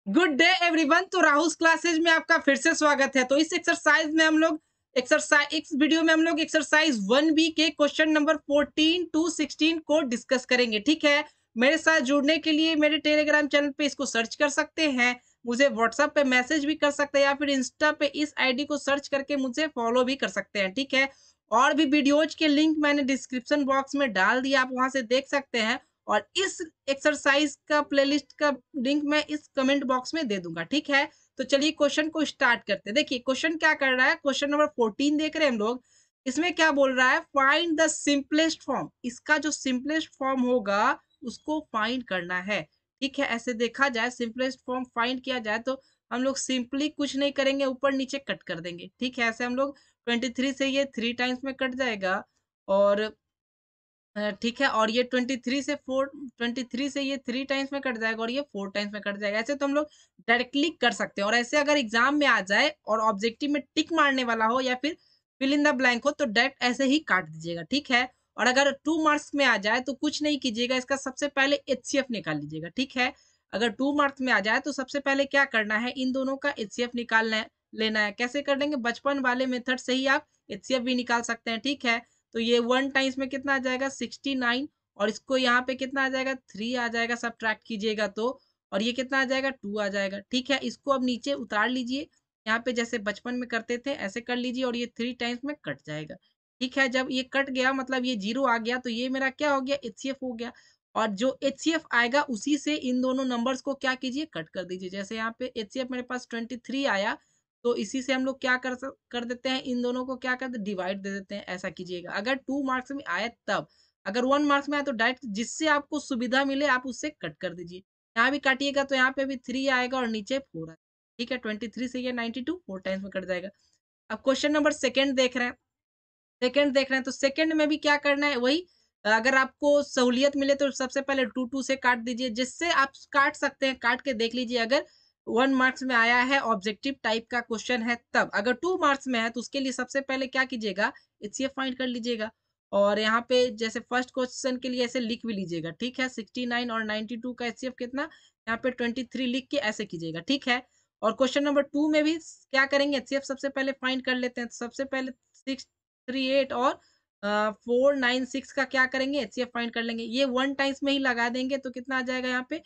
Good day everyone. तो Rahul classes में आपका फिर से स्वागत है। तो इस एक्सरसाइज में हम लोग इस वीडियो में हम लोग एक्सरसाइज 1B के क्वेश्चन नंबर 14 टू 16 को डिस्कस करेंगे। ठीक है, मेरे साथ जुड़ने के लिए मेरे टेलीग्राम चैनल पे इसको सर्च कर सकते हैं, मुझे व्हाट्सएप पे मैसेज भी कर सकते हैं या फिर इंस्टा पे इस आईडी को सर्च करके मुझे फॉलो भी कर सकते हैं। ठीक है, और भी वीडियोज के लिंक मैंने डिस्क्रिप्शन बॉक्स में डाल दिया, आप वहां से देख सकते हैं। और इस एक्सरसाइज का प्लेलिस्ट का लिंक मैं इस कमेंट बॉक्स में दे दूंगा। ठीक है, तो चलिए क्वेश्चन को स्टार्ट करते हैं। देखिए क्वेश्चन क्या कर रहा है, क्वेश्चन नंबर 14 देख रहे हैं हम लोग। इसमें क्या बोल रहा है, फाइंड द सिंपलेस्ट फॉर्म। इसका जो सिंपलेस्ट फॉर्म होगा उसको फाइंड करना है। ठीक है, ऐसे देखा जाए सिंपलेस्ट फॉर्म फाइंड किया जाए तो हम लोग सिंपली कुछ नहीं करेंगे, ऊपर नीचे कट कर देंगे। ठीक है, ऐसे हम लोग 23 से ये 3 टाइम्स में कट जाएगा और ठीक है, और ये 23 से ये 3 टाइम्स में कट जाएगा और ये 4 टाइम्स में कट जाएगा। ऐसे तो हम लोग डायरेक्टली कर सकते हैं। और ऐसे अगर एग्जाम में आ जाए और ऑब्जेक्टिव में टिक मारने वाला हो या फिर फिल इन द ब्लैंक हो तो डायरेक्ट ऐसे ही काट दीजिएगा। ठीक है, और अगर 2 मार्क्स में आ जाए तो कुछ नहीं कीजिएगा, इसका सबसे पहले एचसीएफ निकाल लीजिएगा। ठीक है, अगर 2 मार्क्स में आ जाए तो सबसे पहले क्या करना है, इन दोनों का एचसीएफ निकालना है, लेना है। कैसे कर लेंगे, बचपन वाले मेथड से ही आप एचसीएफ भी निकाल सकते हैं। ठीक है, तो ये 1 टाइम्स में कितना आ जाएगा 69, और इसको यहाँ पे कितना आ जाएगा 3 आ जाएगा, सब्ट्रैक्ट कीजिएगा तो, और ये कितना आ जाएगा 2 आ जाएगा। ठीक है, इसको अब नीचे उतार लीजिए, यहाँ पे जैसे बचपन में करते थे ऐसे कर लीजिए और ये 3 टाइम्स में कट जाएगा। ठीक है, जब ये कट गया मतलब ये 0 आ गया तो ये मेरा क्या हो गया, एचसीएफ हो गया। और जो एचसीएफ आएगा उसी से इन दोनों नंबर्स को क्या कीजिए, कट कर दीजिए। जैसे यहाँ पे एचसीएफ मेरे पास 23 आया तो इसी से हम लोग क्या कर देते हैं, इन दोनों को क्या करते हैं, डिवाइड दे देते हैं। ऐसा कीजिएगा अगर 2 मार्क्स में आए तब। अगर 1 मार्क्स में आए तो डायरेक्ट जिससे आपको सुविधा मिले आप उससे कट कर दीजिए। यहाँ भी काटिएगा तो यहाँ पे भी 3 आएगा और नीचे 4 आएगा। ठीक है, 23 से ये 92 4 टाइम्स में कट जाएगा। अब क्वेश्चन नंबर सेकंड देख रहे हैं। तो सेकंड में भी क्या करना है, वही अगर आपको सहूलियत मिले तो सबसे पहले 2 से काट दीजिए, जिससे आप काट सकते हैं, काट के देख लीजिए। अगर 1 मार्क्स में आया है, ऑब्जेक्टिव टाइप का क्वेश्चन है तब। अगर 2 मार्क्स में है तो उसके लिए सबसे पहले क्या कीजिएगा, एचसीएफ फाइंड कर लीजिएगा। और यहाँ पे जैसे फर्स्ट क्वेश्चन के लिए ऐसे लिख भी लीजिएगा। ठीक है, 69 और 92 का एचसीएफ कितना, यहाँ पे 23 लिख के ऐसे कीजिएगा। ठीक है, और क्वेश्चन नंबर 2 में भी क्या करेंगे, एचसीएफ सबसे पहले फाइंड कर लेते हैं। तो सबसे पहले 638 और 496 का क्या करेंगे, एचसीएफ फाइंड कर लेंगे। ये 1 टाइम्स में ही लगा देंगे तो कितना आ जाएगा, यहाँ पे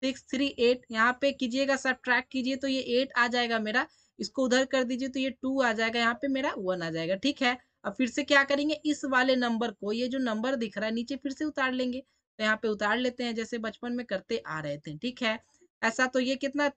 638 यहाँ पे कीजिएगा, सब्ट्रैक्ट कीजिए तो ये 8 आ जाएगा मेरा। इसको उधर कर दीजिए तो ये 2 आ जाएगा, यहाँ पे मेरा 1 आ जाएगा। ठीक है, अब फिर से क्या करेंगे, इस वाले नंबर को, ये जो नंबर दिख रहा है नीचे, फिर से उतार लेंगे। तो यहाँ पे उतार लेते हैं जैसे बचपन में करते आ रहे थे। ठीक है, ऐसा तो ये कितना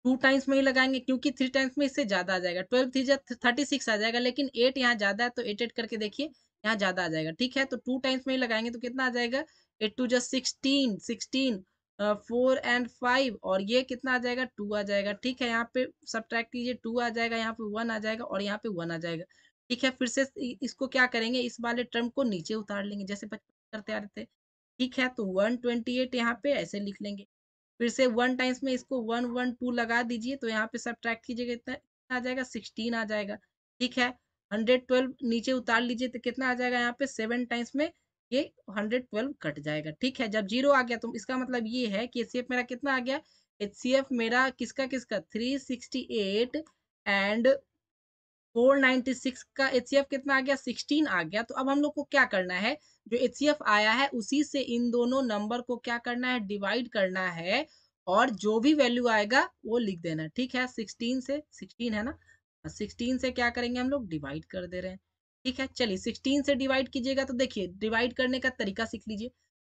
2 टाइम्स में ही लगाएँगे, क्योंकि 3 टाइम्स में इससे ज़्यादा आ जाएगा। 12 3 जा 36 आ जाएगा, लेकिन 8 यहाँ ज़्यादा है तो 8 करके देखिए, यहाँ ज़्यादा आ जाएगा। ठीक है, तो 2 टाइम्स में ही लगाएँगे तो कितना आ जाएगा, 8 2 जा 16, 16 4 एंड 5, और ये कितना आ जाएगा 2 आ जाएगा। ठीक है, यहाँ पे सब्ट्रैक्ट कीजिए, 2 आ जाएगा, यहाँ पे 1 आ जाएगा और यहाँ पे 1 आ जाएगा। ठीक है, फिर से इसको क्या करेंगे, इस वाले टर्म को नीचे उतार लेंगे जैसे बचपन में करते आ रहे थे। ठीक है, तो 128 यहाँ पे ऐसे लिख लेंगे। फिर से 1 टाइम्स में इसको 1 1 2 लगा दीजिए तो यहाँ पे सब्ट्रैक्ट कीजिएगा, कितना आ जाएगा 16 आ जाएगा। ठीक है, 112 नीचे उतार लीजिए तो कितना आ जाएगा, यहाँ पे 7 टाइम्स में ये 112 कट जाएगा। ठीक है, जब 0 आ गया तो इसका मतलब ये है कि एचसीएफ मेरा कितना आ गया, एचसीएफ मेरा किसका किसका 368 एंड 496 का एचसीएफ कितना आ गया, 16 आ गया। तो अब हम लोग को क्या करना है, जो एचसीएफ आया है उसी से इन दोनों नंबर को क्या करना है, डिवाइड करना है, और जो भी वैल्यू आएगा वो लिख देना है। ठीक है, 16 से 16 है ना, 16 से क्या करेंगे हम लोग, डिवाइड कर दे रहे हैं। ठीक है, चलिए 16 से डिवाइड कीजिएगा तो देखिए डिवाइड करने का तरीका सीख लीजिए।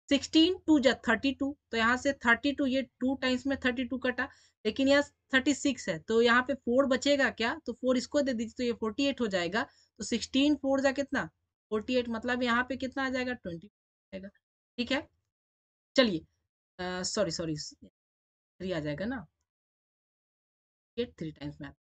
16 2 जा 32, तो यहाँ से 32 ये 2 टाइम्स में 32 कटा, लेकिन यहाँ 36 है तो यहाँ पे 4 बचेगा क्या, तो 4 इसको दे दीजिए तो ये 48 हो जाएगा। तो 16 4 जा कितना 48, मतलब यहाँ पे कितना आ जाएगा 20 आएगा। ठीक है, चलिए सॉरी सॉरी 3 आ जाएगा ना, ये 3 टाइम्स में आता है।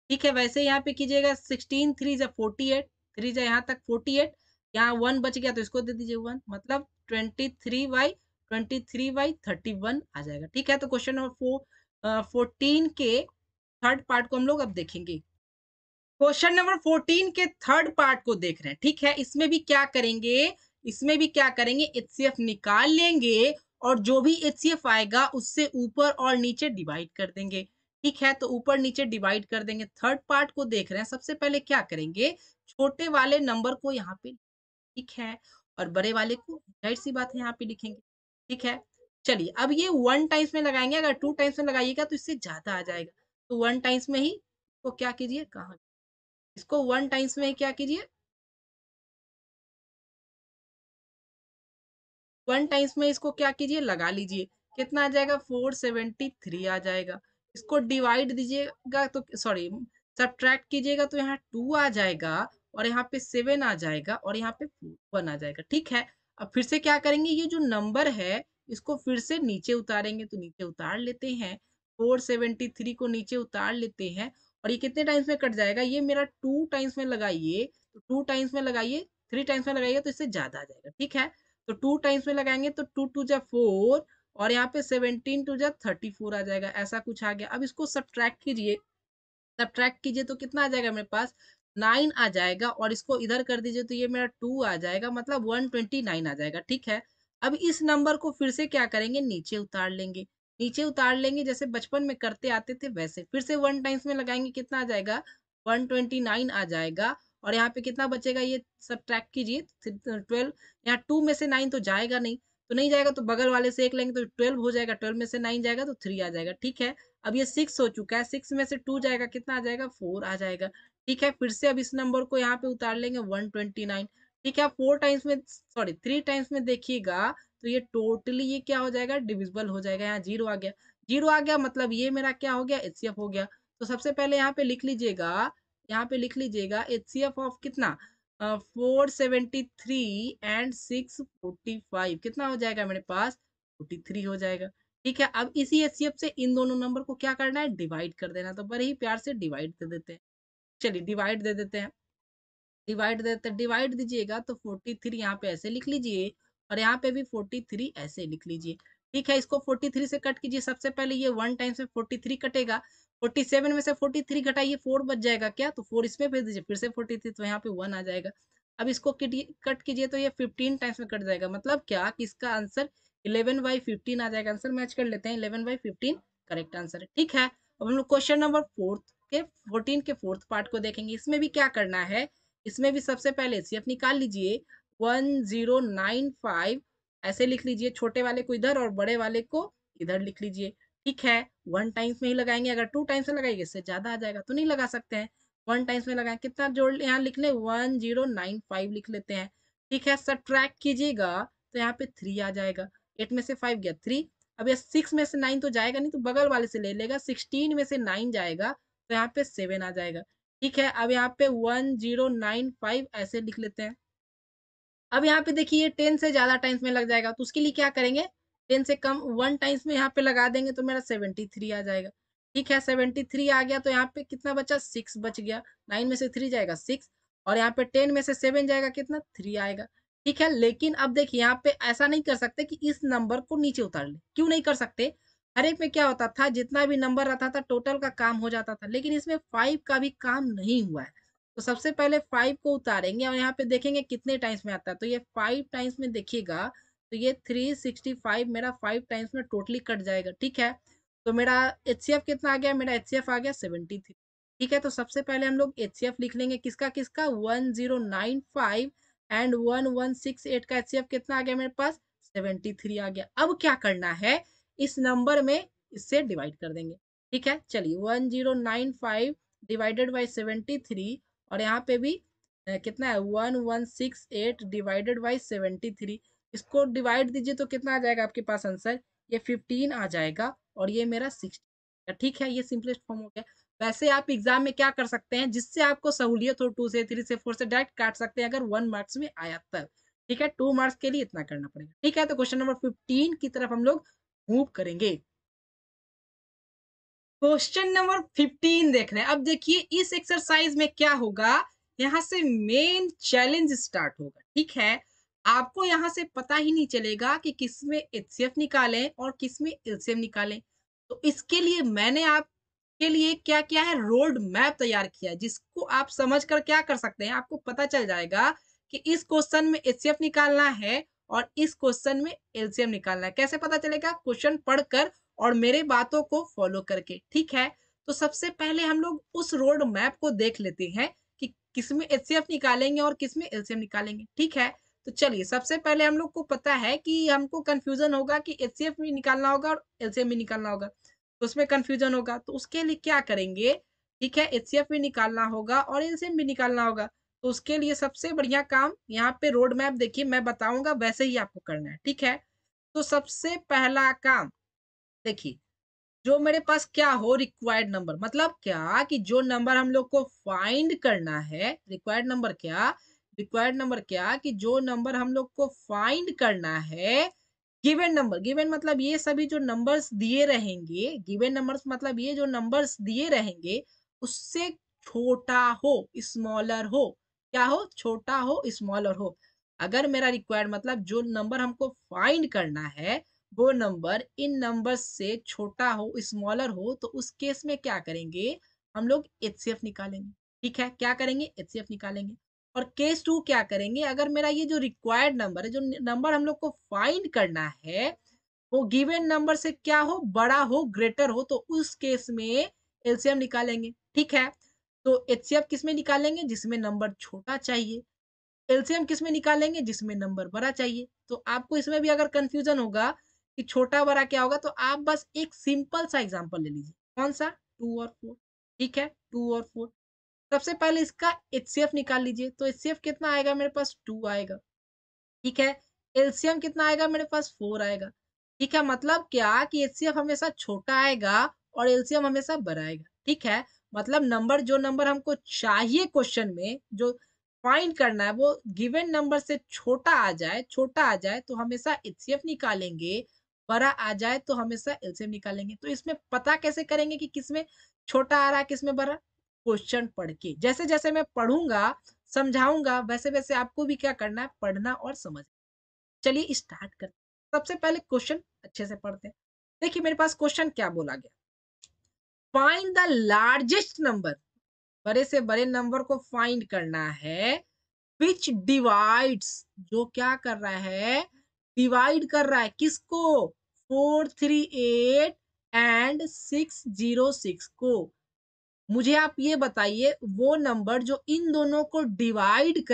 ठीक है, वैसे यहाँ पे कीजिएगा 16 3 जा 48, 3 जा यहाँ तक 48, यहाँ 1 बच गया तो इसको दे दीजिए 1, मतलब 23/31 आ जाएगा। ठीक है, तो क्वेश्चन नंबर 14 के थर्ड पार्ट को हम लोग अब देखेंगे। क्वेश्चन नंबर 14 के थर्ड पार्ट को देख रहे हैं। ठीक है, इसमें भी क्या करेंगे, एचसीएफ निकाल लेंगे और जो भी एचसीएफ आएगा उससे ऊपर और नीचे डिवाइड कर देंगे। ठीक है, तो ऊपर नीचे डिवाइड कर देंगे। थर्ड पार्ट को देख रहे हैं, सबसे पहले क्या करेंगे, छोटे वाले नंबर को यहाँ पे, ठीक है, और बड़े वाले को ज़ाहिर-सी बात है यहाँ पे लिखेंगे। ठीक है? चलिए अब ये 1 टाइम्स में लगाएँगे, अगर 2 टाइम्स में लगाइएगा तो इससे ज़्यादा आ जाएगा। तो 1 टाइम्स में ही इसको क्या कीजिए, कहाँ, इसको 1 टाइम्स में ही क्या कीजिए, 1 टाइम्स में इसको क्या कीजिए, लगा लीजिए। कितना आ जाएगा, 473 आ जाएगा। इसको डिवाइड दीजिएगा तो सॉरी, सब्ट्रैक्ट कीजिएगा तो यहाँ 2 आ जाएगा और यहाँ पे 7 आ जाएगा और यहाँ पे 1 आ जाएगा। ठीक है? अब फिर से क्या करेंगे, ये जो नंबर है इसको फिर से नीचे उतारेंगे, तो नीचे उतार लेते हैं। 473 को नीचे उतार लेते हैं और ये कितने टाइम्स में कट जाएगा, ये मेरा 2 टाइम्स में लगाइए, तो 2 टाइम्स में लगाइए, 3 टाइम्स में लगाइए तो इससे ज़्यादा आ जाएगा। ठीक है? तो 2 टाइम्स में लगाएँगे तो 2 टू जा 4 और यहाँ पे 17 टू जा 34 आ जाएगा, ऐसा कुछ आ गया। अब इसको सब्ट्रैक्ट कीजिए तो कितना आ जाएगा मेरे पास, 9 आ जाएगा और इसको इधर कर दीजिए तो ये मेरा 2 आ जाएगा, मतलब 129 आ जाएगा। ठीक है? अब इस नंबर को फिर से क्या करेंगे, नीचे उतार लेंगे। नीचे उतार लेंगे जैसे बचपन में करते आते थे वैसे। फिर से 1 टाइम्स में लगाएँगे, कितना आ जाएगा, 129 आ जाएगा और यहाँ पे कितना बचेगा, ये सब्ट्रैक्ट कीजिए, 12, यहाँ 2 में से 9 तो जाएगा नहीं, तो नहीं जाएगा तो बगल वाले से 1 लेंगे तो 12 हो जाएगा, 12 में से 9 जाएगा तो 3 आ जाएगा। ठीक है? अब ये 6 हो चुका है, 6 में से 2 जाएगा, कितना आ जाएगा, 4 आ जाएगा। ठीक है? फिर से अब इस नंबर को यहाँ पे उतार लेंगे, 129। ठीक है? 4 टाइम्स में सॉरी 3 टाइम्स में देखिएगा तो ये टोटली ये क्या हो जाएगा, डिविजिबल हो जाएगा। यहाँ 0 आ गया। 0 आ गया मतलब ये मेरा क्या हो गया, एचसीएफ हो गया। तो सबसे पहले यहाँ पे लिख लीजिएगा, यहाँ पे लिख लीजिएगा एचसीएफ ऑफ कितना, 473 एंड 645 कितना हो जाएगा मेरे पास, 43 हो जाएगा। ठीक है? अब इसी एचसीएफ से इन दोनों नंबर को क्या करना है, डिवाइड कर देना। तो बड़े ही प्यार से डिवाइड दे देते हैं। चलिए डिवाइड दे देते हैं। डिवाइड दीजिएगा तो 43 यहाँ पे ऐसे लिख लीजिए और यहाँ पे भी 43 ऐसे लिख लीजिए। ठीक है? इसको 43 से कट कीजिए। सबसे पहले ये 1 टाइम से 43 कटेगा। 47 में से 43 घटाइए, 4 बच जाएगा क्या? तो 4 इसमें भेज दीजिए, फिर से 43 तो यहाँ पे 1 आ जाएगा। अब इसको कट कीजिए तो ये 15 टाइम्स में कट जाएगा। मतलब क्या कि इसका आंसर 11/15 आ जाएगा। आंसर मैच कर लेते हैं, 11/15 करेक्ट आंसर है। ठीक है? अब हम लोग क्वेश्चन नंबर 14 के 4th पार्ट को देखेंगे। इसमें भी क्या करना है, इसमें भी सबसे पहले एचसीएफ निकाल लीजिए। 1095 ऐसे लिख लीजिए, छोटे वाले को इधर और बड़े वाले को इधर लिख लीजिए। ठीक है? 1 टाइम्स में ही लगाएंगे, अगर 2 टाइम्स में लगाएंगे इससे ज्यादा आ जाएगा तो नहीं लगा सकते हैं। 1 टाइम्स में लगाएं, कितना जोड़ यहाँ लिख ले, 1095 लिख लेते हैं। ठीक है? सब्ट्रैक्ट कीजिएगा तो यहाँ पे 3 आ जाएगा। 8 में से 5 गया 3। अब ये 6 में से 9 तो जाएगा नहीं, तो बगल वाले से ले लेगा। 16 में से 9 जाएगा तो यहाँ पे 7 आ जाएगा। ठीक है? अब यहाँ पे 1095 ऐसे लिख लेते हैं। अब यहाँ पे देखिए 10 से ज़्यादा टाइम्स में लग जाएगा, तो उसके लिए क्या करेंगे, 10 से कम 1 टाइम्स में यहाँ पे लगा देंगे तो मेरा 73 आ जाएगा। ठीक है? 73 आ गया तो यहाँ पे कितना बचा, 6 बच गया। 9 में से 3 जाएगा 6 और यहाँ पे 10 में से 7 जाएगा, कितना, 3 आएगा। ठीक है? लेकिन अब देखिए यहाँ पे ऐसा नहीं कर सकते कि इस नंबर को नीचे उतार ले। क्यों नहीं कर सकते? हर एक में क्या होता था, जितना भी नंबर रहता था टोटल का काम हो जाता था, लेकिन इसमें 5 का भी काम नहीं हुआ है। तो सबसे पहले 5 को उतारेंगे और यहाँ पे देखेंगे कितने टाइम्स में आता है। तो ये 5 टाइम्स में देखिएगा तो ये 365 मेरा 5 टाइम्स में टोटली कट जाएगा। ठीक है? तो मेरा एचसीएफ कितना आ गया, मेरा एचसीएफ आ गया 73। ठीक है? तो सबसे पहले हम लोग एचसीएफ लिख लेंगे, किसका किसका, 1095 एंड 1168 का एचसीएफ कितना आ गया मेरे पास, 73 आ गया। अब क्या करना है, इस नंबर में इससे डिवाइड कर देंगे। ठीक है? चलिए 1095 डिवाइडेड बाई 73 और यहाँ पे भी कितना है, 1168 डिवाइडेड बाई 73। इसको डिवाइड दीजिए तो कितना आ जाएगा आपके पास आंसर, ये 15 आ जाएगा और ये मेरा 60। ठीक है? ये सिंपलेस्ट फॉर्म हो गया। वैसे आप एग्जाम में क्या कर सकते हैं, जिससे आपको सहूलियत हो, 2 से 3 से 4 से डायरेक्ट काट सकते हैं अगर 1 मार्क्स में आया तब। ठीक है? 2 मार्क्स के लिए इतना करना पड़ेगा। ठीक है? तो क्वेश्चन नंबर 15 की तरफ हम लोग मूव करेंगे। क्वेश्चन नंबर 15 देख रहे हैं। अब देखिए इस एक्सरसाइज में क्या होगा, यहाँ से मेन चैलेंज स्टार्ट होगा। ठीक है? आपको यहाँ से पता ही नहीं चलेगा कि किसमें एचसीएफ निकालें और किसमें एलसीएम निकालें। तो इसके लिए मैंने आपके लिए क्या किया है, रोड मैप तैयार किया है, जिसको आप समझकर क्या कर सकते हैं, आपको पता चल जाएगा कि इस क्वेश्चन में एचसीएफ निकालना है और इस क्वेश्चन में एलसीएम निकालना है। कैसे पता चलेगा? क्वेश्चन पढ़कर और मेरे बातों को फॉलो करके, ठीक है? तो सबसे पहले हम लोग उस रोड मैप को देख लेते हैं कि किसमें एचसीएफ निकालेंगे और किसमें एलसीएम निकालेंगे, ठीक है? तो चलिए सबसे पहले हम लोग को पता है कि हमको कन्फ्यूज़न होगा कि एचसीएफ भी निकालना होगा और एलसीएम भी निकालना होगा, तो उसमें कन्फ्यूज़न होगा। तो उसके लिए क्या करेंगे, ठीक है? एचसीएफ भी निकालना होगा और एलसीएम भी निकालना होगा। तो उसके लिए सबसे बढ़िया काम यहाँ पे रोड मैप देखिए मैं बताऊँगा वैसे ही आपको करना है, ठीक है? तो सबसे पहला काम देखिए, जो मेरे पास क्या हो रिक्वायर्ड नंबर मतलब क्या कि जो नंबर हम लोग को फाइंड करना है, रिक्वायर्ड नंबर क्या कि जो नंबर हम लोग को फाइंड करना है, गिवन नंबर गिवन मतलब ये सभी जो नंबर्स दिए रहेंगे, गिवन नंबर्स मतलब ये जो नंबर्स दिए रहेंगे, उससे छोटा हो, स्मॉलर हो। क्या हो? छोटा हो, स्मॉलर हो। अगर मेरा रिक्वायर्ड मतलब जो नंबर हमको फाइंड करना है, वो नंबर इन नंबर्स से छोटा हो, स्मॉलर हो, तो उस केस में क्या करेंगे, हम लोग एचसीएफ निकालेंगे। ठीक है? क्या करेंगे? एचसीएफ निकालेंगे। और केस 2 क्या करेंगे, अगर मेरा ये जो रिक्वायर्ड नंबर है, जो नंबर हम लोग को फाइंड करना है, वो गिवन नंबर से क्या हो, बड़ा हो, ग्रेटर हो, तो उस केस में एलसीएम निकालेंगे। ठीक है? तो एचसीएफ किसमें निकालेंगे? जिसमें नंबर छोटा चाहिए। एलसीएम किसमें निकालेंगे? जिसमें नंबर बड़ा चाहिए। तो आपको इसमें भी अगर कन्फ्यूज़न होगा कि छोटा-बड़ा क्या होगा, तो आप बस एक सिंपल सा एग्ज़ाम्पल ले लीजिए। कौन-सा? 2 और 4 ठीक है? 2 और 4 सबसे पहले इसका एचसीएफ निकाल लीजिए। तो एचसीएफ कितना आएगा मेरे पास? 2 आएगा। ठीक है? एलसीएम कितना आएगा मेरे पास? 4 आएगा। ठीक है? मतलब क्या कि एचसीएफ हमेशा छोटा आएगा और एलसीएम हमेशा बड़ा आएगा। ठीक है? मतलब जो नंबर हमको चाहिए क्वेश्चन में, जो फाइंड करना है, वो गिवन नंबर से छोटा आ जाए तो हमेशा एचसीएफ निकालेंगे, बड़ा आ जाए तो हमेशा एलसीएम निकालेंगे। तो इसमें पता कैसे करेंगे कि किसमें छोटा आ रहा है, किसमें बड़ा? क्वेश्चन पढ़ के। जैसे-जैसे मैं पढ़ूँगा, समझाऊँगा, वैसे-वैसे आपको भी क्या करना है, पढ़ना और समझना। चलिए स्टार्ट करते हैं। सबसे पहले क्वेश्चन अच्छे से पढ़ते हैं। देखिए मेरे पास क्वेश्चन क्या बोला गया, फाइंड द लार्जेस्ट नंबर, बड़े से बड़े नंबर को फाइंड करना है, विच डिवाइड्स, जो क्या कर रहा है, डिवाइड कर रहा है किसको, 438 एंड 606 को। मुझे आप ये बताइए वो नंबर जो इन दोनों को डिवाइड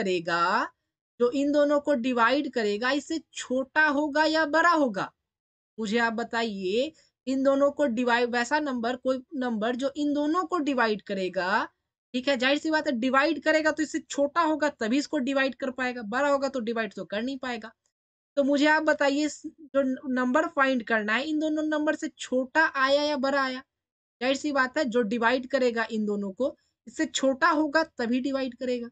करेगा, इससे छोटा होगा या बड़ा होगा? मुझे आप बताइए, इन दोनों को डिवाइड वैसा नंबर, कोई नंबर जो इन दोनों को डिवाइड करेगा, ठीक है? ज़ाहिर-सी बात है डिवाइड करेगा तो इससे छोटा होगा तभी इसको डिवाइड कर पाएगा, बड़ा होगा तो डिवाइड तो कर नहीं पाएगा। तो मुझे आप बताइए जो नंबर फाइंड करना है, इन दोनों नंबर से छोटा आया या बड़ा आया? ज़ाहिर-सी बात है जो डिवाइड करेगा इन दोनों को, इससे छोटा होगा तभी डिवाइड करेगा,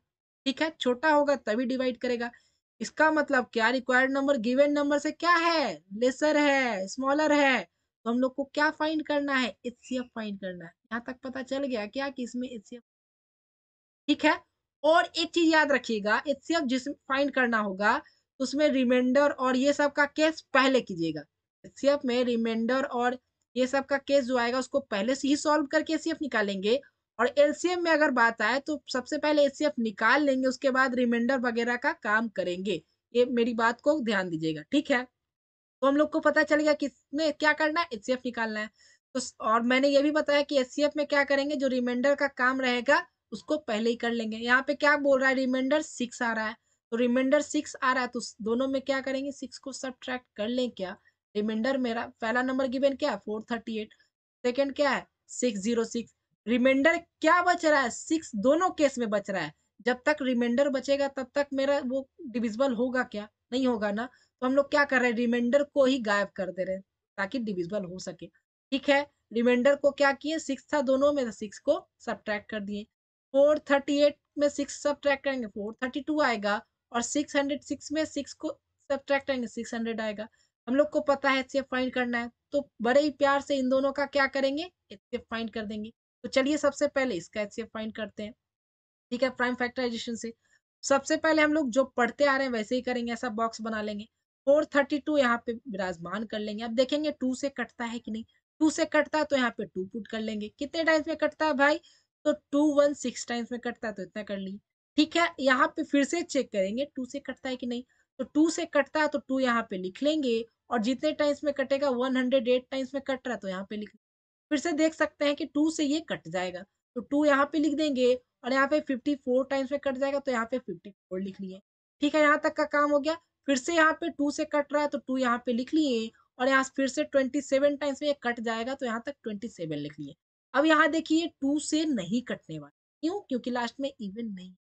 ठीक है? छोटा होगा तभी डिवाइड करेगा। इसका मतलब क्या, रिक्वायर्ड नंबर गिवन नंबर से क्या है? लेसर है, स्मॉलर है। तो हम लोग को क्या फाइंड करना है? एचसीएफ फाइंड करना है। यहाँ तक पता चल गया क्या कि इसमें एचसीएफ, ठीक है? और एक चीज़ याद रखिएगा, एचसीएफ जिस फाइंड करना होगा, उसमें रिमाइंडर और ये सब का केस पहले कीजिएगा। एचसीएफ में रिमाइंडर और ये सब का केस जो आएगा उसको पहले से ही सॉल्व करके एचसीएफ निकालेंगे, और एलसीएम में अगर बात आए तो सबसे पहले एचसीएफ निकाल लेंगे, उसके बाद रिमाइंडर वगैरह का काम करेंगे। ये मेरी बात को ध्यान दीजिएगा, ठीक है? तो हम लोग को पता चल गया कि इसमें क्या करना है, एचसीएफ निकालना है। तो और मैंने ये भी बताया कि एचसीएफ में क्या करेंगे, जो रिमाइंडर का काम रहेगा उसको पहले ही कर लेंगे। यहाँ पे क्या बोल रहा है, रिमाइंडर 6 आ रहा है, तो रिमाइंडर 6 आ रहा है तो दोनों में क्या करेंगे, 6 को सब्ट्रैक्ट कर लें क्या। रिमाइंडर मेरा पहला नंबर गिवन क्या है, 438, सेकंड क्या है, 606। रिमाइंडर क्या बच रहा है, 6, दोनों केस में बच रहा है। जब तक रिमाइंडर बचेगा तब तक मेरा वो डिविजिबल होगा क्या, नहीं होगा ना। तो हम लोग क्या कर रहे हैं, रिमाइंडर को ही गायब कर दे रहे हैं ताकि डिविजिबल हो सके। ठीक है? रिमाइंडर को क्या किए, 6 था दोनों में, तो 6 को सब्ट्रैक्ट कर दिए। 438 में 6 सब्ट्रैक्ट करेंगे 432 आएगा, और 606 में 6 को सब्ट्रैक्ट करेंगे 600 आएगा। हम लोग को पता है एचसीएफ फाइंड करना है, तो बड़े ही प्यार से इन दोनों का क्या करेंगे, एचसीएफ फाइंड कर देंगे। तो चलिए सबसे पहले इसका एचसीएफ फाइंड करते हैं। ठीक है? प्राइम फैक्टराइज़ेशन से। सबसे पहले हम लोग जो पढ़ते आ रहे हैं वैसे ही करेंगे, ऐसा बॉक्स बना लेंगे। 432 यहाँ पे विराजमान कर लेंगे। अब देखेंगे 2 से कटता है कि नहीं? 2 से कटता है तो यहाँ पे 2 पुट कर लेंगे। कितने टाइम्स में कटता है भाई? तो 2 1 6 टाइम्स में कटता है तो इतना कर लिए। ठीक है? यहाँ पे फिर से चेक करेंगे 2 से कटता है कि नहीं? तो 2 से कटता है तो 2 यहाँ पे लिख लेंगे और जितने टाइम्स में कटेगा 108 टाइम्स में कट रहा है तो यहाँ पे लिख, फिर से देख सकते हैं कि 2 से ये कट जाएगा, तो 2 यहाँ पे लिख देंगे और यहाँ पे 54 टाइम्स में कट जाएगा तो यहाँ पे 54 लिख लिए। ठीक है, यहाँ तक का काम हो गया। फिर से यहाँ पे 2 से कट रहा है तो 2 यहाँ पे लिख लिए और यहाँ फिर से 27 टाइम्स में ये कट जाएगा तो यहाँ तक 27 लिख लिए। अब यहाँ देखिए 2 से नहीं कटने वाला, क्यों? क्योंकि लास्ट में इवन नहीं।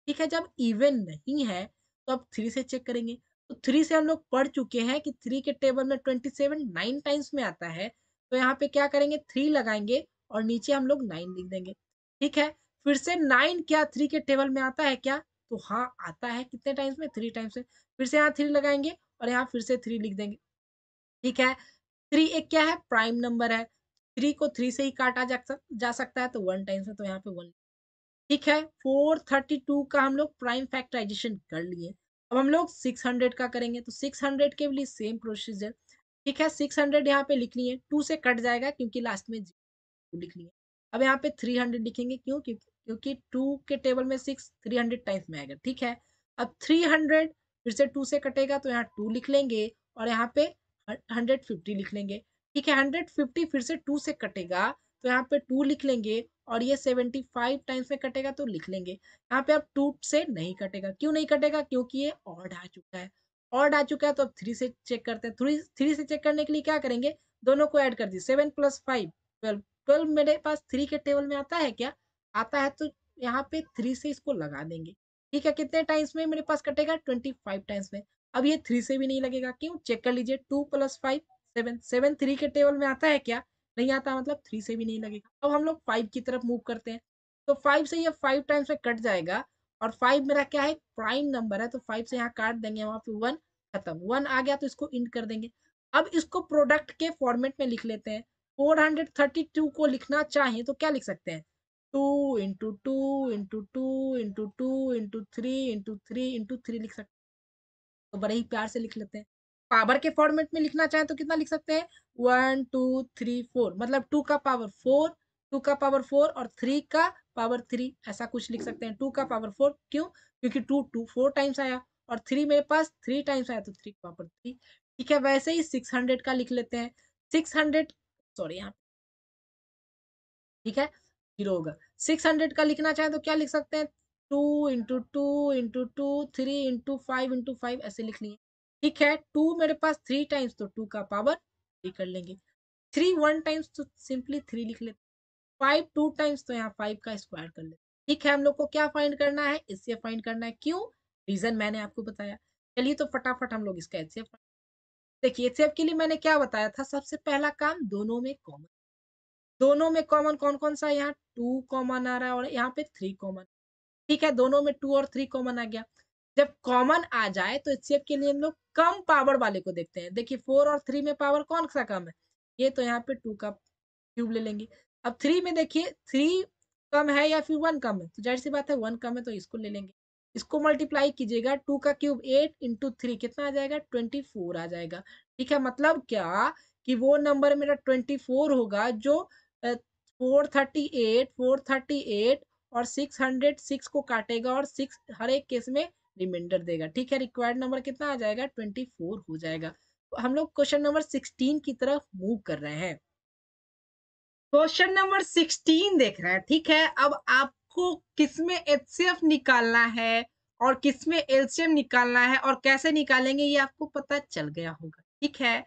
ठीक है, जब इवन नहीं है तो अब 3 से चेक करेंगे। तो 3 से हम लोग पढ़ चुके हैं कि 3 के टेबल में 27 9 टाइम्स में आता है। तो यहाँ पे क्या करेंगे 3 लगाएँगे और नीचे हम लोग 9 लिख देंगे। ठीक है, फिर से 9 क्या 3 के टेबल में आता है क्या? तो हाँ, आता है कितने टाइम्स में? 3 टाइम्स में। फिर से यहाँ 3 लगाएँगे और यहाँ फिर से 3 लिख देंगे। ठीक है, 3 एक क्या है? प्राइम नंबर है। 3 को 3 से ही काटा जा सकता है तो 1 टाइम्स में तो यहाँ पे 1। ठीक है, 432 का हम लोग प्राइम फैक्टराइजेशन कर लिए। अब हम लोग 600 का करेंगे तो 600 के लिए सेम प्रोसीजर। ठीक है, 600 यहाँ पे लिख लिए, 2 से कट जाएगा क्योंकि लास्ट में 0 लिख लिए। अब यहाँ पे 300 लिखेंगे, क्यों? क्योंकि 2 के टेबल में 6 300 टाइम्स में आएगा। ठीक है, अब 300 फिर से 2 से कटेगा तो यहाँ 2 लिख लेंगे और यहाँ पे 150 लिख लेंगे। ठीक है, 150 फिर से 2 से कटेगा तो यहाँ पे 2 लिख लेंगे और ये 75 टाइम्स में कटेगा तो लिख लेंगे। यहाँ पे अब 2 से नहीं कटेगा, क्यों नहीं कटेगा? क्योंकि ये ऑड आ चुका है। ऑड आ चुका है तो अब 3 से चेक करते हैं। 3 से चेक करने के लिए क्या करेंगे? दोनों को ऐड कर दिए, 7 + 5 12। 12 मेरे पास 3 के टेबल में आता है क्या? आता है तो यहाँ पे 3 से इसको लगा देंगे। ठीक है, कितने टाइम्स में मेरे पास कटेगा? 25 टाइम्स में। अब ये 3 से भी नहीं लगेगा, क्यों? चेक कर लीजिए, 2 + 5 7। 7 3 के टेबल में आता है क्या? नहीं आता, मतलब 3 से भी नहीं लगेगा। अब हम लोग 5 की तरफ मूव करते हैं। तो 5 से ये 5 टाइम्स में कट जाएगा और 5 मेरा क्या है? प्राइम नंबर है, तो 5 से यहाँ काट देंगे, वहाँ पे 1 खत्म। 1 आ गया तो इसको इंट कर देंगे। अब इसको प्रोडक्ट के फॉर्मेट में लिख लेते हैं। 432 को लिखना चाहें तो क्या लिख सकते हैं? 2 into 2 into 2 into 2 into 3 into 3 into 3 लिख सकते हैं। तो बड़े ही प्यार से लिख लेते हैं। पावर के फॉर्मेट में लिखना चाहें तो कितना लिख सकते हैं? 1 2 3 4, मतलब 2 का पावर 4, 2 का पावर 4 और 3 का पावर 3, ऐसा कुछ लिख सकते हैं। 2 का पावर 4, क्यों? क्योंकि 2 2 4 टाइम्स आया और 3 मेरे पास 3 टाइम्स आया तो 3 का पावर 3। ठीक है, वैसे ही 600 का लिख लेते हैं। 600 सॉरी यहाँ, ठीक है, 0 होगा। 600 का लिखना चाहें तो क्या लिख सकते हैं? 2 इंटू 2 इंटू 2 3 इंटू 5 इंटू 5, ऐसे लिख लिए। ठीक है, 2 मेरे पास 3 टाइम्स तो 2 का पावर 3 कर लेंगे। 3 1 टाइम्स तो सिंपली 3 लिख लेते। 5 2 टाइम्स तो यहाँ 5 का स्क्वायर कर लेते। ठीक है, हम लोग को क्या फाइंड करना है? एचसीएफ फाइंड करना है। क्यों? रीजन मैंने आपको बताया। चलिए तो फटाफट हम लोग इसका एचसीएफ, देखिए एचसीएफ के लिए मैंने क्या बताया था? सबसे पहला काम, दोनों में कॉमन। दोनों में कॉमन कौन-कौन सा है? यहाँ 2 कॉमन आ रहा है और यहाँ पे 3 कॉमन। ठीक है, दोनों में 2 और 3 कॉमन आ गया। जब कॉमन आ जाए तो एचसीएफ के लिए हम लोग कम पावर वाले को देखते हैं। देखिए 4 और 3 में पावर कौन-सा कम है? ये तो यहाँ पे 2 का क्यूब ले लेंगे। अब 3 में देखिए 3 कम है या फिर 1 कम है? तो ज़ाहिर-सी बात है 1 कम है तो इसको ले लेंगे। इसको मल्टीप्लाई कीजिएगा, 2 का क्यूब 8 इंटू 3 कितना आ जाएगा? 24 आ जाएगा। ठीक है, मतलब क्या कि वो नंबर मेरा 24 होगा जो 438 और 606 को काटेगा और 6 हर एक केस में रिमाइंडर देगा। ठीक है, रिक्वायर्ड नंबर कितना आ जाएगा? 24 हो जाएगा। तो हम लोग क्वेश्चन नंबर 16 की तरफ मूव कर रहे हैं। क्वेश्चन नंबर 16 देख रहे हैं। ठीक है, अब आपको किसमें एचसीएफ निकालना है और किसमें एलसीएम निकालना है और कैसे निकालेंगे ये आपको पता चल गया होगा। ठीक है,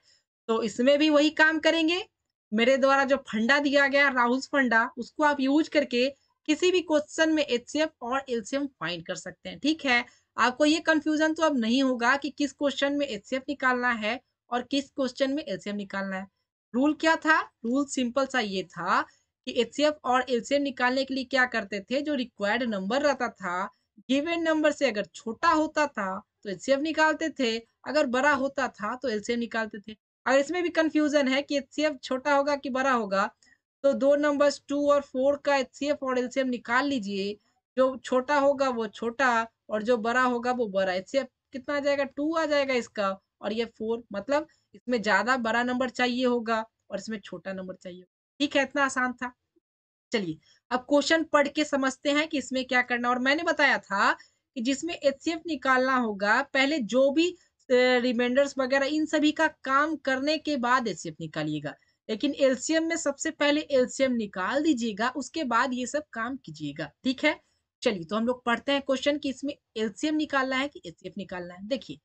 तो इसमें भी वही काम करेंगे। मेरे द्वारा जो फंडा दिया गया राहुल्स फंडा, उसको आप यूज करके किसी भी क्वेश्चन में एचसीएफ और एलसीएम फाइंड कर सकते हैं। ठीक है, आपको ये कंफ्यूजन तो अब नहीं होगा कि किस क्वेश्चन में एचसीएफ निकालना है और किस क्वेश्चन में एलसीएम निकालना है। रूल क्या था? रूल सिंपल सा ये था कि एचसीएफ और एलसीएम निकालने के लिए क्या करते थे? जो रिक्वायर्ड नंबर रहता था, गिवन नंबर से अगर छोटा होता था तो एचसीएफ निकालते थे, अगर बड़ा होता था तो एलसीएम निकालते थे। अगर इसमें भी कंफ्यूजन है कि एचसीएफ छोटा होगा कि बड़ा होगा, तो दो नंबर्स 2 और 4 का एचसीएफ और एलसीएम निकाल लीजिए। जो छोटा होगा वो छोटा और जो बड़ा होगा वो बड़ा। एचसीएफ कितना आ जाएगा? 2 आ जाएगा इसका और ये 4, मतलब इसमें ज़्यादा बड़ा नंबर चाहिए होगा और इसमें छोटा नंबर चाहिए। ठीक है, इतना आसान था। चलिए, अब क्वेश्चन पढ़ के समझते हैं कि इसमें क्या करना है और मैंने बताया था कि जिसमें एचसीएफ निकालना होगा, पहले जो भी रिमाइंडर्स वगैरह इन सभी का काम करने के बाद एचसीएफ निकालिएगा। लेकिन एलसीएम में सबसे पहले एलसीएम निकाल दीजिएगा, उसके बाद ये सब काम कीजिएगा, ठीक है? चलिए, तो हम लोग पढ़ते हैं क्वेश्चन कि इसमें एलसीएम निकालना है कि एचसीएफ निकालना है। देखिए,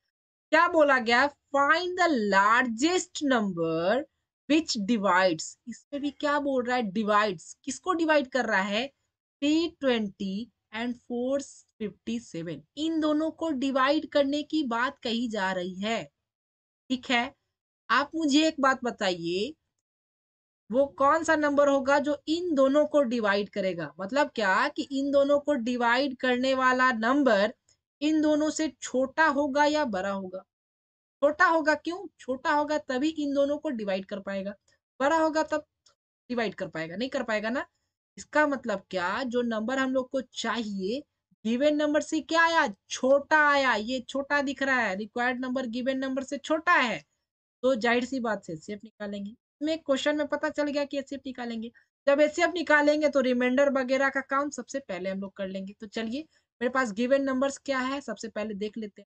क्या बोला गया? Find the largest number which divides. इसमें भी क्या बोल रहा है? डिवाइड्स। किसको डिवाइड कर रहा है? 320 एंड 457, इन दोनों को डिवाइड करने की बात कही जा रही है, ठीक है? आप मुझे एक बात बताइए, वो कौन-सा नंबर होगा जो इन दोनों को डिवाइड करेगा? मतलब क्या कि इन दोनों को डिवाइड करने वाला नंबर इन दोनों से छोटा होगा या बड़ा होगा? छोटा होगा, क्यों? छोटा होगा तभी इन दोनों को डिवाइड कर पाएगा। बड़ा होगा तब डिवाइड कर पाएगा, नहीं कर पाएगा ना। इसका मतलब क्या, जो नंबर हम लोग को चाहिए, गिवन नंबर से क्या आया? छोटा आया। ये छोटा दिख रहा है, रिक्वायर्ड नंबर गिवन नंबर से छोटा है, तो ज़ाहिर-सी बात है एचसीएफ निकालेंगे। इसमें क्वेश्चन में पता चल गया कि एचसीएफ निकालेंगे। जब एचसीएफ निकालेंगे तो रिमाइंडर वगैरह का काम सबसे पहले हम लोग कर लेंगे। तो चलिए, मेरे पास गिवन नंबर्स क्या है, सबसे पहले देख लेते हैं।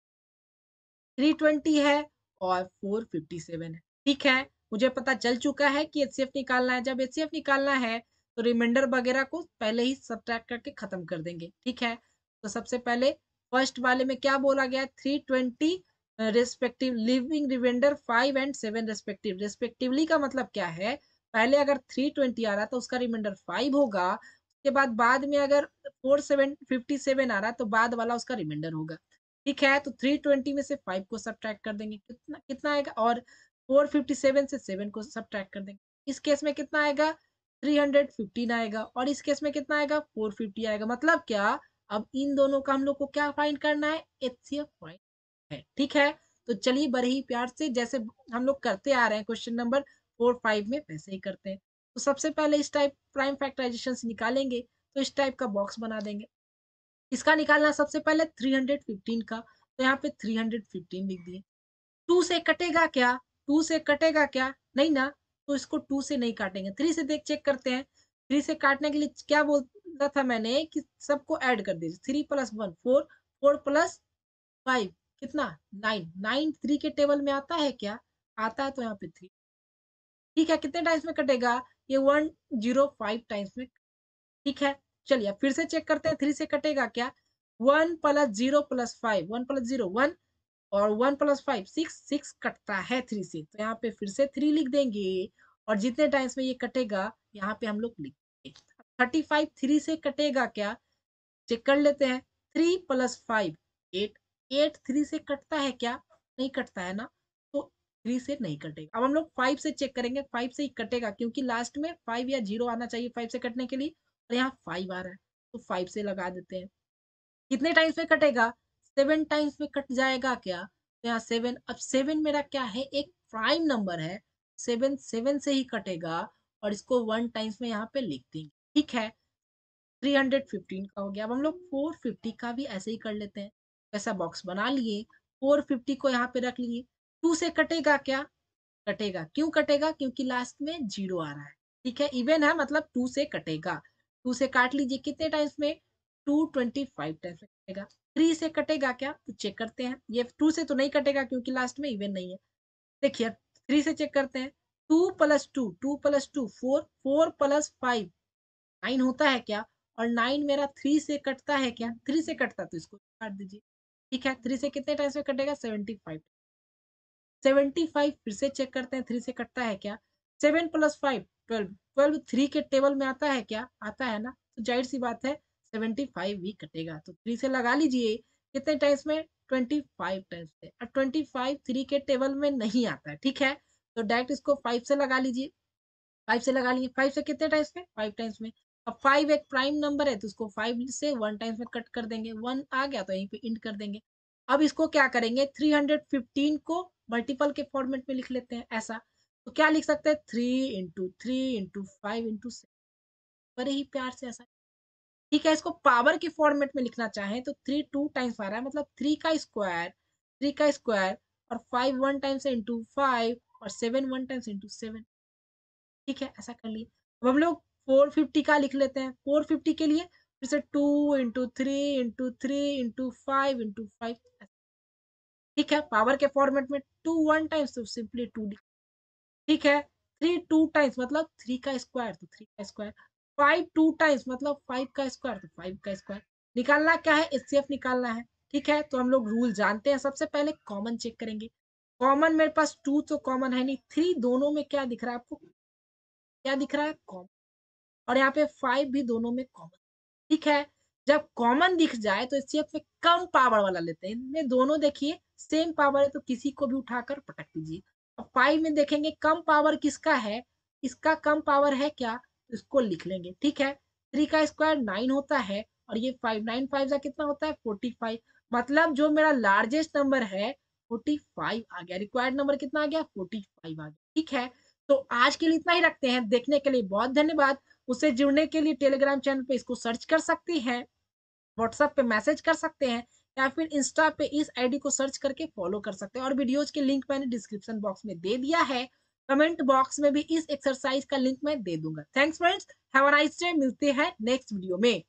320 है और 457 है, ठीक है? मुझे पता चल चुका है कि एचसीएफ निकालना है। जब एचसीएफ निकालना है, तो रिमाइंडर वगैरह को पहले ही सब्ट्रैक्ट करके खत्म कर देंगे, ठीक है? तो सबसे पहले फर्स्ट वाले में क्या बोला गया? 320 respective living reminder 5 and 7 respective. Respectively का मतलब क्या है? पहले अगर 320 आ रहा है तो उसका रिमाइंडर 5 होगा, उसके बाद में अगर 457 आ रहा है तो बाद वाला उसका रिमाइंडर होगा। ठीक है, तो 320 में से 5 को सब्ट्रैक्ट कर देंगे, कितना कितना आएगा? और 457 से 7 को सब्ट्रैक्ट कर देंगे। इस केस में कितना आएगा? 315 आएगा और इस केस में कितना आएगा? 450 आएगा। मतलब क्या? अब इन दोनों का हम लोग को क्या फाइंड करना है? एचसीएफ फाइंड है, ठीक है? तो चलिए, बड़े ही प्यार से जैसे हम लोग करते आ रहे हैं क्वेश्चन नंबर 4, 5 में, वैसे ही करते हैं। तो सबसे पहले इस टाइप प्राइम फैक्टराइजेशन से निकालेंगे, तो इस टाइप का बॉक्स बना देंगे। इसका निकालना सबसे पहले 315 का, तो यहाँ पे 315 लिख दिए। 2 से कटेगा क्या? 2 से कटेगा क्या? नहीं ना, तो इसको 2 से नहीं काटेंगे। 3 से देख चेक करते हैं। 3 से काटने के लिए क्या बोला था मैंने कि सबको ऐड कर दीजिए। 3 प्लस 1 4, 4 प्लस 5 कितना? 9, 9 3 के टेबल में आता है क्या? आता है, तो यहाँ पे 3। ठीक है, कितने टाइम्स में कटेगा? ये 105 टाइम्स में, ठीक है। चलिए, अब फिर से चेक करते हैं 3 से कटेगा क्या? 1 प्लस 0 प्लस 5, 1 प्लस 0 1 और 1 प्लस 5 6, 6 कटता है 3 से, तो यहाँ पे फिर से 3 लिख देंगे और जितने टाइम्स में ये कटेगा, यहाँ पे हम लोग लिख देंगे। 35 3 से कटेगा क्या? चेक कर लेते हैं। 3 प्लस 5 8, 8 3 से कटता है क्या? नहीं कटता है ना, तो 3 से नहीं कटेगा। अब हम लोग 5 से चेक करेंगे, 5 से ही कटेगा क्योंकि लास्ट में 5 या 0 आना चाहिए 5 से कटने के लिए, और यहाँ 5 आ रहा है, तो 5 से लगा देते हैं। कितने टाइम्स में कटेगा? 7 टाइम्स में कट जाएगा क्या? तो यहाँ 7, अब 7 मेरा क्या है? एक प्राइम नंबर है, 7 7 से ही कटेगा और इसको 1 टाइम्स में यहाँ पे लिख देंगे, ठीक है? 315 का हो गया। अब हम लोग 450 का भी ऐसे ही कर लेते हैं। ऐसा बॉक्स बना लिए, 450 को यहाँ पे रख लिए। 2 से कटेगा क्या? कटेगा। क्यों कटेगा? क्योंकि लास्ट में 0 आ रहा है। ठीक है? इवन है, मतलब 2 से कटेगा। 2 से काट लीजिए, कितने टाइम्स में? 225 टाइम्स में कटेगा। 3 से कटेगा क्या? तो चेक करते हैं। ये 2 से तो नहीं कटेगा क्योंकि लास्ट में इवन नहीं है। देखिए, 3 से चेक करते हैं। 2 प्लस 2, 2 प्लस 2 4, 4 प्लस 5 9 होता है क्या? और 9 मेरा 3 से कटता है क्या? 3 से कटता, तो इसको काट दीजिए। ठीक है, 3 से कितने टाइम्स में कटेगा? 75। 75 फिर से चेक करते हैं, 3 से कटता है क्या? 7 प्लस 5 12, 12 3 के टेबल में आता है क्या? आता है ना, तो ज़ाहिर-सी बात है 75 भी कटेगा। तो 3 से लगा लीजिए, कितने टाइम्स में? 25 टाइम्स में। अब 25 3 के टेबल में नहीं आता है, ठीक है? तो डायरेक्ट इसको 5 से लगा लीजिए। 5 से लगा लिए, 5 से कितने टाइम्स में? 5 टाइम्स में। अब 5 एक प्राइम नंबर है, तो उसको 5 से 1 टाइम्स में कट कर देंगे। 1 आ गया तो यहीं पे इंट कर देंगे। अब इसको क्या करेंगे? 315 को मल्टीपल के फॉर्मेट में लिख लेते हैं, ऐसा। तो क्या लिख सकते हैं? 3 इंटू 3 इंटू 5 इंटू 7। बड़े ही प्यार से ऐसा, ठीक है। इसको पावर के फॉर्मेट में लिखना चाहें तो 3 2 टाइम्स आ रहा है, मतलब 3 का स्क्वायर और 5 1 टाइम्स से इंटू 5 और 7 1 टाइम्स इंटू 7। ठीक है, ऐसा कर लिए। अब हम लोग 450 का लिख लेते हैं। 450 के लिए फिर से 2 इंटू 3 इंटू 3 इंटू 5 इंटू 5। ठीक है, पावर के फॉर्मेट में 2 1 टाइम्स तो सिंपली 2 डी। ठीक है, 3 2 टाइम्स मतलब 3 का स्क्वायर तो 3 का स्क्वायर, 5 2 टाइम्स मतलब 5 का स्क्वायर तो 5 का स्क्वायर। निकालना क्या है? एचसीएफ निकालना है। ठीक है, तो हम लोग रूल जानते हैं। सबसे पहले कॉमन चेक करेंगे। कॉमन मेरे पास 2 तो कॉमन है नहीं, 3 दोनों में क्या दिख रहा है आपको? क्या दिख रहा है? कॉमन। और यहाँ पे 5 भी दोनों में कॉमन। ठीक है, जब कॉमन दिख जाए तो एचसीएफ में कम पावर वाला लेते हैं। इनमें दोनों देखिए सेम पावर है तो किसी को भी उठाकर पटक दीजिए। अब 5 में देखेंगे कम पावर किसका है? इसका कम पावर है क्या? तो इसको लिख लेंगे। ठीक है, 3 का स्क्वायर 9 होता है और ये 5 9 5 का कितना होता है? 45। मतलब जो मेरा लार्जेस्ट नंबर है 45 आ गया। रिक्वायर्ड नंबर कितना आ गया? 45 आ गया। ठीक है, तो आज के लिए इतना ही रखते हैं। देखने के लिए बहुत धन्यवाद। उससे जुड़ने के लिए टेलीग्राम चैनल पे इसको सर्च कर सकती हैं, व्हाट्सएप पे मैसेज कर सकते हैं या फिर इंस्टा पे इस आईडी को सर्च करके फॉलो कर सकते हैं। और वीडियोज के लिंक मैंने डिस्क्रिप्शन बॉक्स में दे दिया है। कमेंट बॉक्स में भी इस एक्सरसाइज का लिंक मैं दे दूंगा। Thanks friends, have a nice day. मिलते हैं नेक्स्ट वीडियो में।